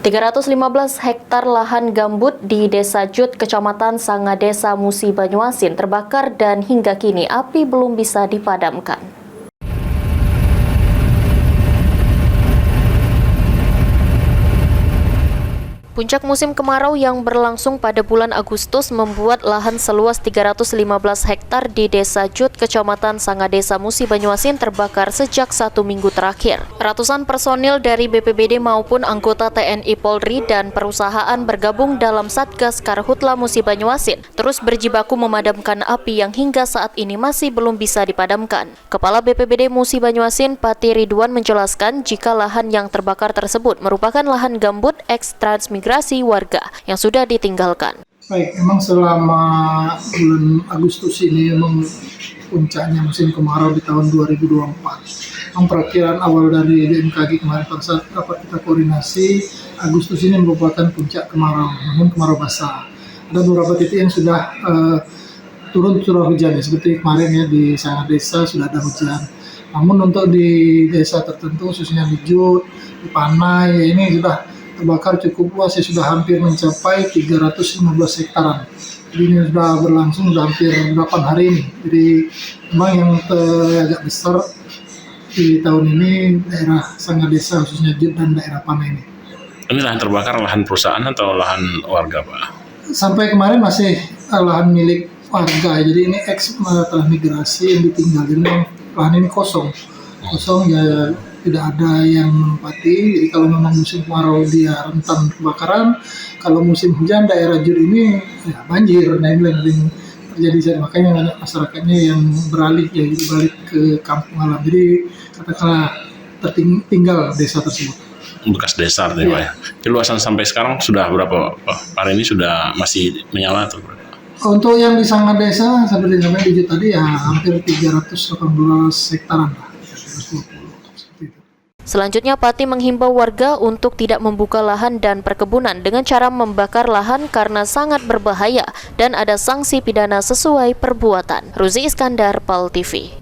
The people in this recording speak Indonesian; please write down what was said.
315 hektar lahan gambut di Desa Jut, Kecamatan Sangadesa, Musi, Banyuasin terbakar dan hingga kini api belum bisa dipadamkan. Puncak musim kemarau yang berlangsung pada bulan Agustus membuat lahan seluas 315 hektar di Desa Jut, Kecamatan Sangadesa, Musi, Banyuasin terbakar sejak 1 minggu terakhir. Ratusan personil dari BPBD maupun anggota TNI Polri dan perusahaan bergabung dalam Satgas Karhutla Musi, Banyuasin terus berjibaku memadamkan api yang hingga saat ini masih belum bisa dipadamkan. Kepala BPBD Musi, Banyuasin, Pati Ridwan menjelaskan jika lahan yang terbakar tersebut merupakan lahan gambut eks-transmigrasi warga yang sudah ditinggalkan. Baik, memang selama bulan Agustus ini memang puncaknya musim kemarau di tahun 2024. Memang perakiraan awal dari BMKG kemarin pada saat rapat kita koordinasi, Agustus ini merupakan puncak kemarau, namun kemarau basah. Ada beberapa titik yang sudah turun curah hujan, ya, seperti kemarin ya di Sangadesa sudah ada hujan. Namun untuk di desa tertentu, khususnya di Jut, di Panai, ya ini sudah terbakar cukup luas, ya sudah hampir mencapai 315 hektaran. Jadi ini sudah berlangsung sudah hampir 8 hari ini. Jadi memang yang agak besar di tahun ini daerah Sangadesa, khususnya Jut dan daerah Panai ini. Ini lahan terbakar lahan perusahaan atau lahan warga, Pak? Sampai kemarin masih lahan milik warga, jadi ini eks-transmigrasi yang ditinggal. Jadi lahan ini kosong ya, tidak ada yang menempati. Jadi kalau memang musim kemarau dia rentan kebakaran, kalau musim hujan daerah Jut ini ya banjir. Nah ini yang terjadi, makanya banyak masyarakatnya yang beralih balik ke kampung halaman. Jadi katakanlah tertinggal desa tersebut. Bekas desa artinya, Pak ya. Keluasan sampai sekarang sudah berapa, Pak? Hari ini sudah masih menyala atau berapa? Untuk yang di Sangadesa seperti yang di Jut tadi ya hampir 318 hektaran lah. Selanjutnya, Pati menghimbau warga untuk tidak membuka lahan dan perkebunan dengan cara membakar lahan karena sangat berbahaya dan ada sanksi pidana sesuai perbuatan. Ruzi Iskandar, PAL TV.